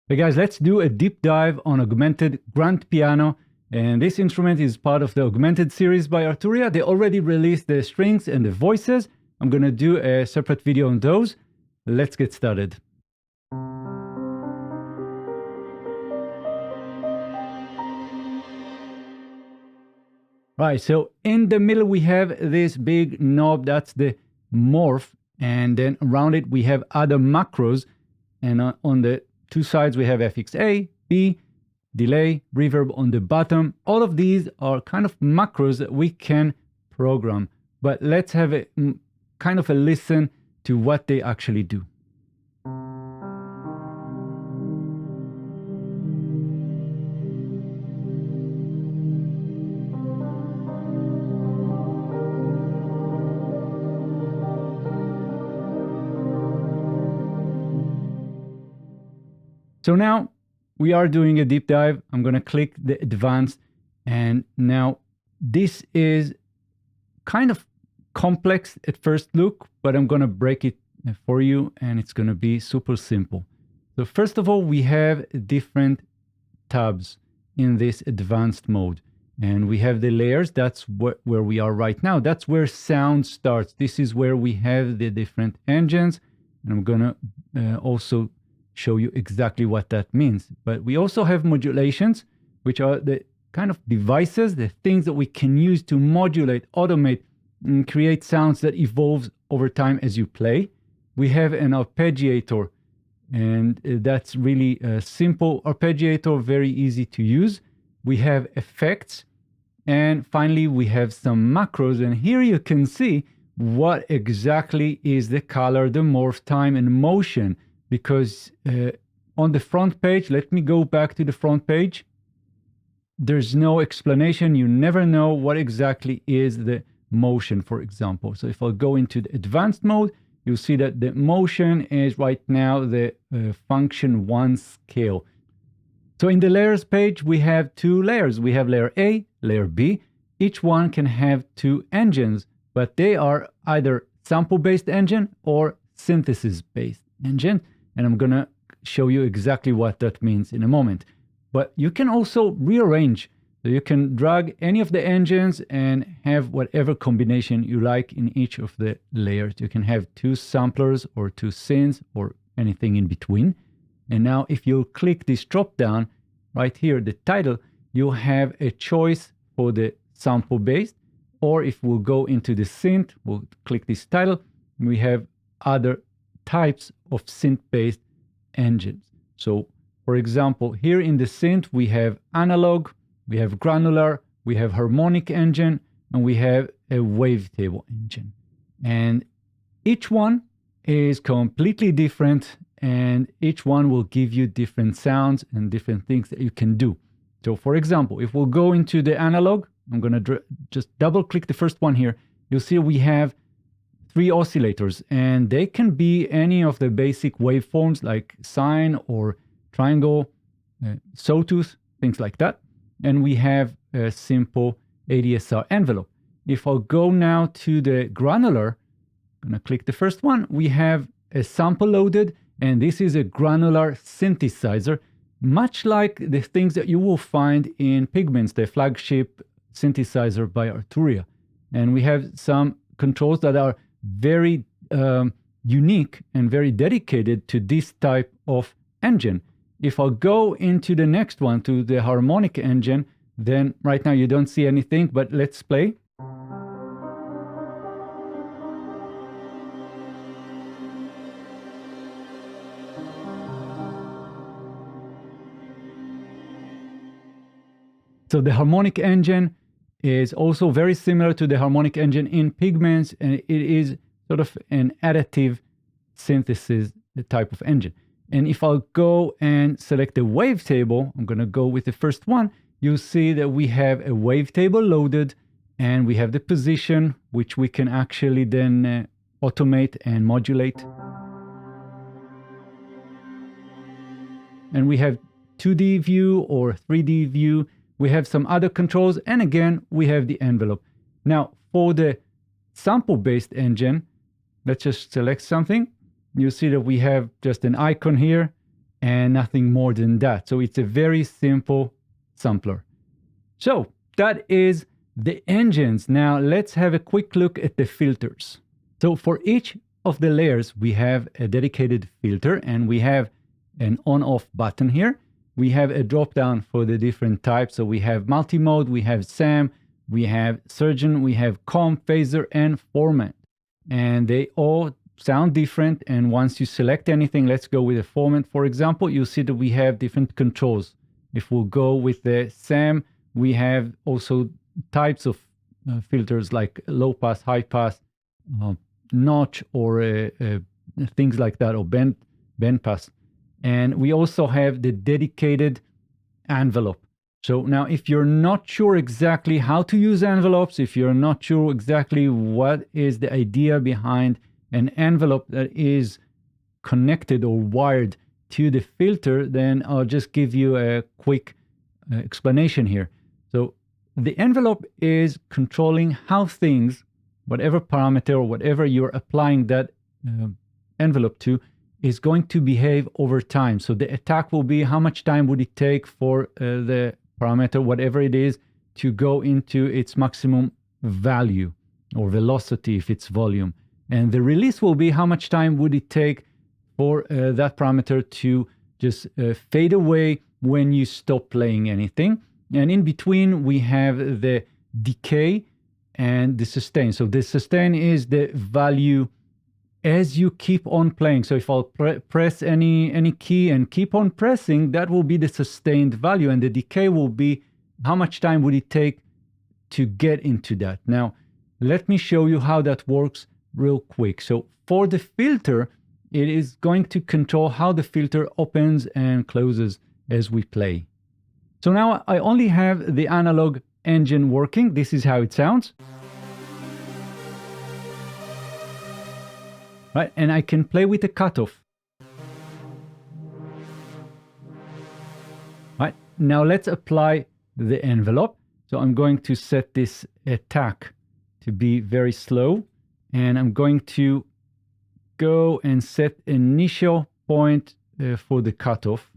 Hey guys, let's do a deep dive on Augmented Grand Piano. And this instrument is part of the Augmented series by Arturia. They already released the strings and the voices. I'm going to do a separate video on those. Let's get started. Right, so in the middle we have this big knob, that's the morph. And then around it we have other macros. And on the two sides we have FXA, B, delay, reverb on the bottom. All of these are kind of macros that we can program. But let's have a kind of a listen to what they actually do. So now we are doing a deep dive. I'm going to click the advanced, and now this is kind of complex at first look, but I'm going to break it for you and it's going to be super simple. So first of all, we have different tabs in this advanced mode, and we have the layers. That's where we are right now. That's where sound starts. This is where we have the different engines, and I'm going to also show you exactly what that means. But we also have modulations, which are the kind of devices, the things that we can use to modulate, automate, and create sounds that evolves over time as you play. We have an arpeggiator, and that's really a simple arpeggiator, very easy to use. We have effects, and finally we have some macros, and here you can see what exactly is the color, the morph, time, and motion. Because on the front page, let me go back to the front page, there's no explanation. You never know what exactly is the motion, for example. So if I'll go into the advanced mode, you'll see that the motion is right now the function 1 scale. So in the layers page, we have two layers. We have layer A, layer B. Each one can have two engines, but they are either sample-based engine or synthesis-based engine. And I'm going to show you exactly what that means in a moment. But you can also rearrange. So you can drag any of the engines and have whatever combination you like in each of the layers. You can have two samplers or two synths or anything in between. And now if you click this drop down right here, the title, you'll have a choice for the sample based. Or if we'll go into the synth, we'll click this title, we have other types of synth-based engines. So, for example, here in the synth, we have analog, we have granular, we have harmonic engine, and we have a wavetable engine. And each one is completely different, and each one will give you different sounds and different things that you can do. So, for example, if we'll go into the analog, I'm going to just double-click the first one here. You'll see we have 3 oscillators, and they can be any of the basic waveforms like sine or triangle, sawtooth, things like that. And we have a simple ADSR envelope. If I'll go now to the granular, I'm going to click the first one, we have a sample loaded, and this is a granular synthesizer, much like the things that you will find in Pigments, the flagship synthesizer by Arturia. And we have some controls that are very unique and very dedicated to this type of engine. If I'll go into the next one, to the harmonic engine, then right now you don't see anything, but let's play. So the harmonic engine is also very similar to the harmonic engine in Pigments, and it is sort of an additive synthesis type of engine. And if I'll go and select the wavetable, I'm going to go with the first one, you'll see that we have a wavetable loaded, and we have the position, which we can actually then automate and modulate. And we have 2D view or 3D view. We have some other controls, and again, we have the envelope. Now, for the sample-based engine, let's just select something. You see that we have just an icon here, and nothing more than that. So it's a very simple sampler. So that is the engines. Now let's have a quick look at the filters. So for each of the layers, we have a dedicated filter, and we have an on-off button here. We have a drop-down for the different types. So we have multi-mode, we have SAM, we have surgeon, we have comp, phaser, and format. And they all sound different. And once you select anything, let's go with a format, for example, you'll see that we have different controls. If we'll go with the SAM, we have also types of filters like low pass, high pass, notch, or things like that, or band pass. And we also have the dedicated envelope. So now if you're not sure exactly how to use envelopes, if you're not sure exactly what is the idea behind an envelope that is connected or wired to the filter, then I'll just give you a quick explanation here. So the envelope is controlling how things, whatever parameter or whatever you're applying that envelope to, is going to behave over time. So the attack will be how much time would it take for the parameter, whatever it is, to go into its maximum value or velocity if it's volume. And the release will be how much time would it take for that parameter to just fade away when you stop playing anything. And in between, we have the decay and the sustain. So the sustain is the value as you keep on playing. So if I'll press any key and keep on pressing, that will be the sustained value. And the decay will be how much time would it take to get into that. Now, let me show you how that works real quick. So for the filter, it is going to control how the filter opens and closes as we play. So now I only have the analog engine working. This is how it sounds. Right, and I can play with the cutoff. Right, now let's apply the envelope. So I'm going to set this attack to be very slow, and I'm going to go and set initial point for the cutoff.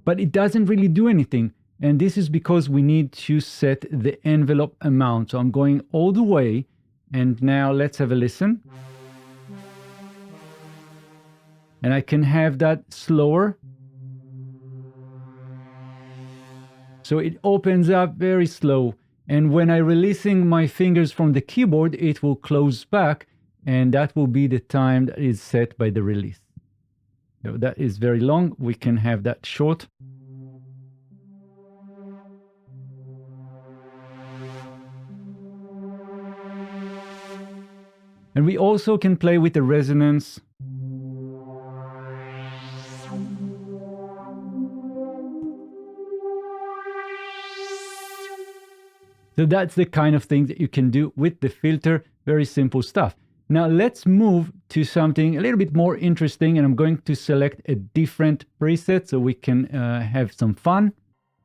But it doesn't really do anything. And this is because we need to set the envelope amount. So I'm going all the way. And now let's have a listen. And I can have that slower. So it opens up very slow. And when I'm releasing my fingers from the keyboard, it will close back. And that will be the time that is set by the release. So that is very long. We can have that short. And we also can play with the resonance. So that's the kind of thing that you can do with the filter. Very simple stuff. Now let's move to something a little bit more interesting, and I'm going to select a different preset so we can have some fun.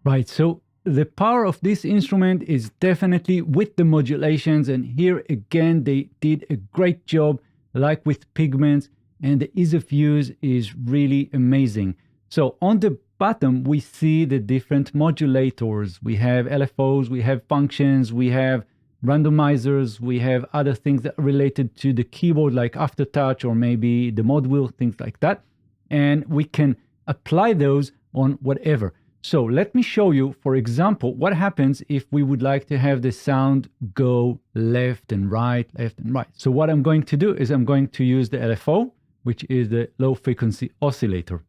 Right, so the power of this instrument is definitely with the modulations, and here again they did a great job, like with pigments, and the ease of use is really amazing. So on the bottom we see the different modulators. We have LFOs, we have functions, we have randomizers, we have other things that are related to the keyboard like aftertouch or maybe the mod wheel, things like that. And we can apply those on whatever. So let me show you, for example, what happens if we would like to have the sound go left and right, left and right. So what I'm going to do is I'm going to use the LFO, which is the low frequency oscillator.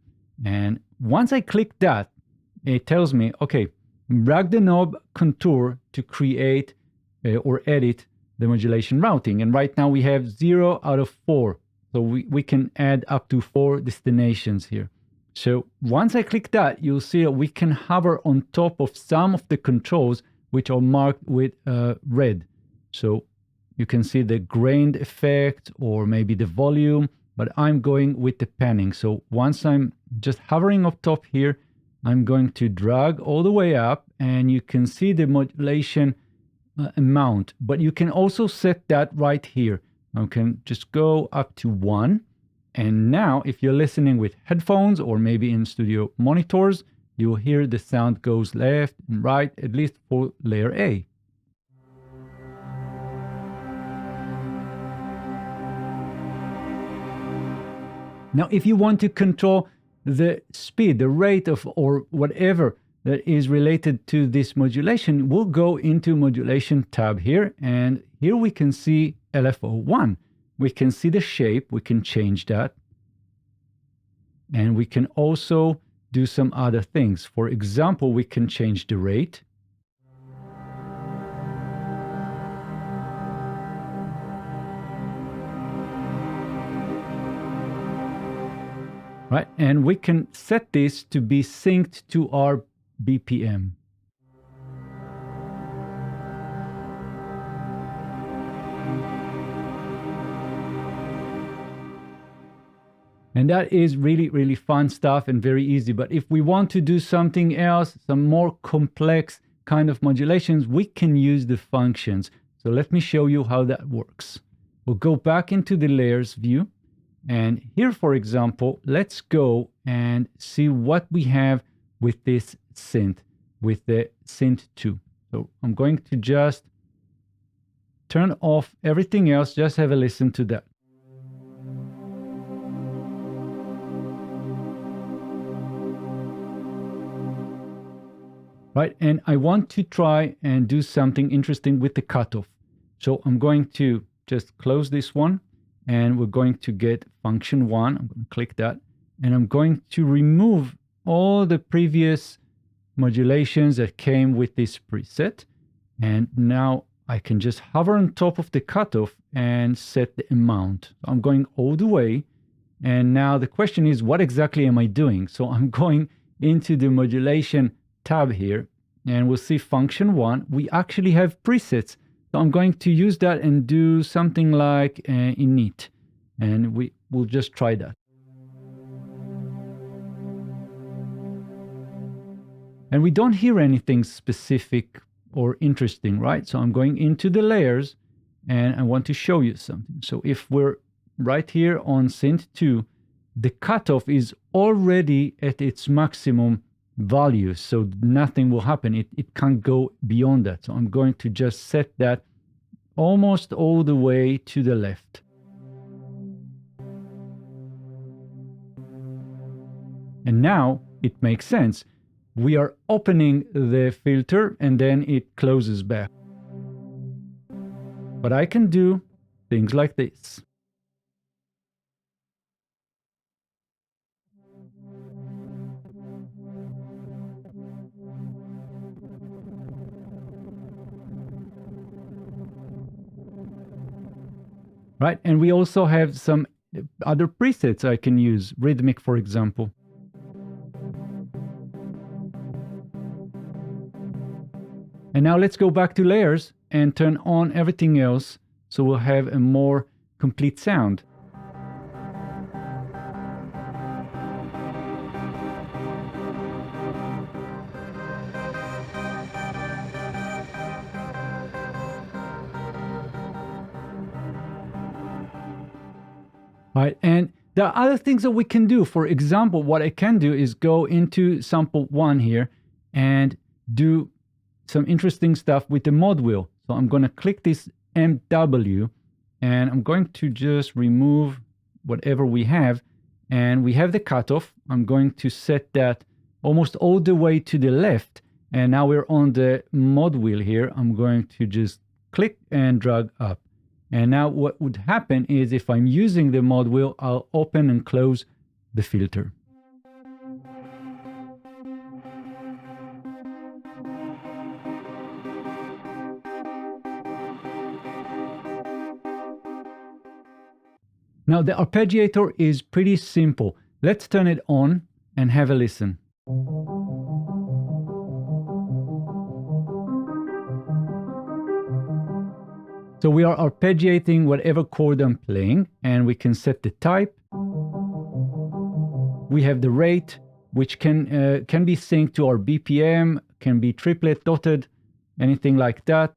And once I click that, it tells me, okay, drag the knob contour to create or edit the modulation routing. And right now we have 0 out of 4. So we can add up to 4 destinations here. So once I click that, you'll see that we can hover on top of some of the controls which are marked with red. So you can see the grained effect or maybe the volume, but I'm going with the panning. So once I'm just hovering up top here, I'm going to drag all the way up and you can see the modulation amount, but you can also set that right here. I can just go up to 1. And now if you're listening with headphones or maybe in studio monitors, you'll hear the sound goes left and right, at least for layer A. Now, if you want to control the speed, the rate of, or whatever that is related to this modulation, we'll go into Modulation tab here, and here we can see LFO1. We can see the shape, we can change that, and we can also do some other things. For example, we can change the rate. Right, and we can set this to be synced to our BPM. And that is really, really fun stuff and very easy. But if we want to do something else, some more complex kind of modulations, we can use the functions. So let me show you how that works. We'll go back into the layers view. And here, for example, let's go and see what we have with this synth, with the synth 2. So I'm going to just turn off everything else, just have a listen to that. Right, and I want to try and do something interesting with the cutoff. So I'm going to just close this one. And we're going to get function 1. I'm going to click that. And I'm going to remove all the previous modulations that came with this preset. And now I can just hover on top of the cutoff and set the amount. So I'm going all the way. And now the question is, what exactly am I doing? So I'm going into the modulation tab here. And we'll see function 1. We actually have presets. So I'm going to use that and do something like init, and we will just try that. And we don't hear anything specific or interesting, right? So I'm going into the layers and I want to show you something. So if we're right here on synth 2, the cutoff is already at its maximum value, so nothing will happen. It can't go beyond that. So I'm going to just set that almost all the way to the left. And now it makes sense. We are opening the filter and then it closes back. But I can do things like this. Right, and we also have some other presets I can use, rhythmic, for example. And now let's go back to layers and turn on everything else so we'll have a more complete sound. Right, and there are other things that we can do. For example, what I can do is go into sample 1 here and do some interesting stuff with the mod wheel. So I'm going to click this MW and I'm going to just remove whatever we have. And we have the cutoff. I'm going to set that almost all the way to the left. And now we're on the mod wheel here. I'm going to just click and drag up. And now what would happen is if I'm using the mod wheel, I'll open and close the filter. Now the arpeggiator is pretty simple. Let's turn it on and have a listen. So we are arpeggiating whatever chord I'm playing, and we can set the type. We have the rate, which can be synced to our BPM, can be triplet, dotted, anything like that.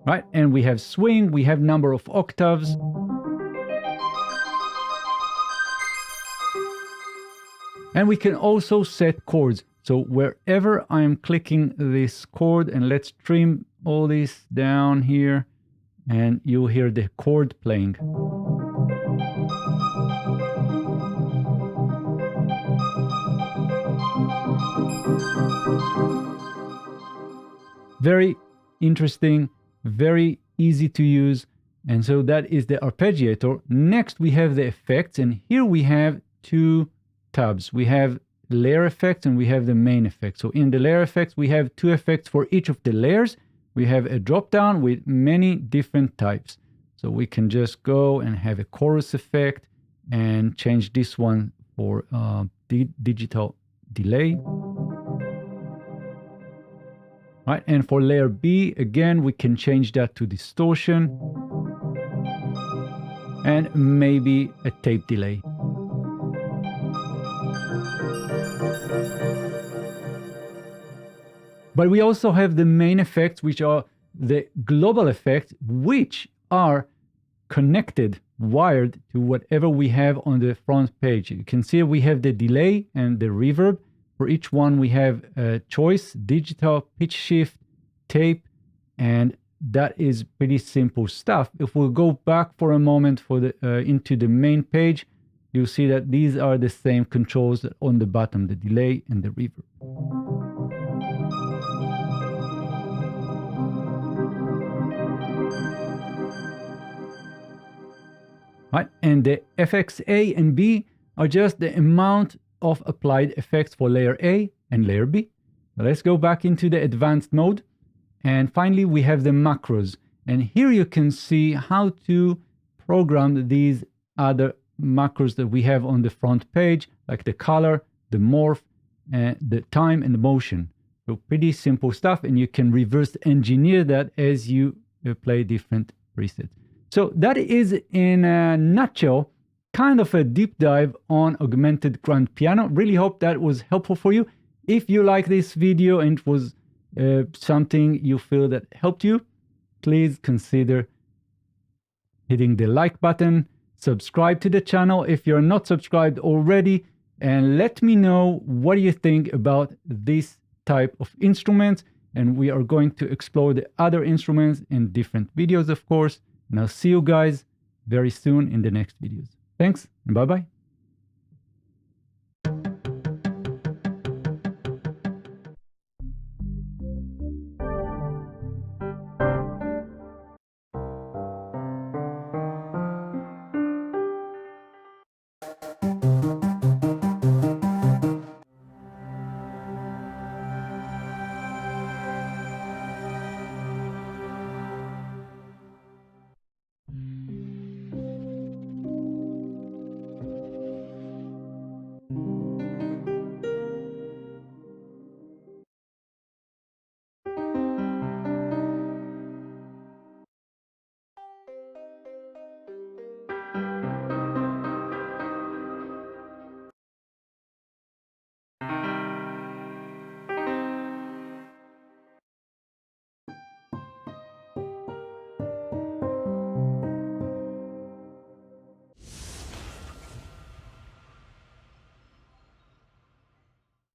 right? And we have swing, we have number of octaves. And we can also set chords. So wherever I'm clicking this chord, and let's trim all this down here, and you'll hear the chord playing. Very interesting, very easy to use. And so that is the arpeggiator. Next, we have the effects, and here we have two tabs. We have layer effects and we have the main effect. So in the layer effects, we have two effects for each of the layers. We have a drop down with many different types. So we can just go and have a chorus effect and change this one for digital delay. Right, and for layer B, again, we can change that to distortion and maybe a tape delay. But we also have the main effects, which are the global effects, which are connected, wired to whatever we have on the front page. You can see we have the delay and the reverb. For each one, we have a choice, digital, pitch shift, tape, and that is pretty simple stuff. If we go back for a moment for the into the main page, you'll see that these are the same controls on the bottom, the delay and the reverb. Right, and the effects A and B are just the amount of applied effects for layer A and layer B. Let's go back into the advanced mode. And finally, we have the macros. And here you can see how to program these other macros that we have on the front page, like the color, the morph, the time, and the motion. So pretty simple stuff, and you can reverse engineer that as you play different presets. So that is, in a nutshell, kind of a deep dive on Augmented Grand Piano. Really hope that was helpful for you. If you like this video and it was something you feel that helped you, please consider hitting the like button, subscribe to the channel if you're not subscribed already, and let me know what do you think about this type of instruments. And we are going to explore the other instruments in different videos, of course. And I'll see you guys very soon in the next videos. Thanks, and bye-bye.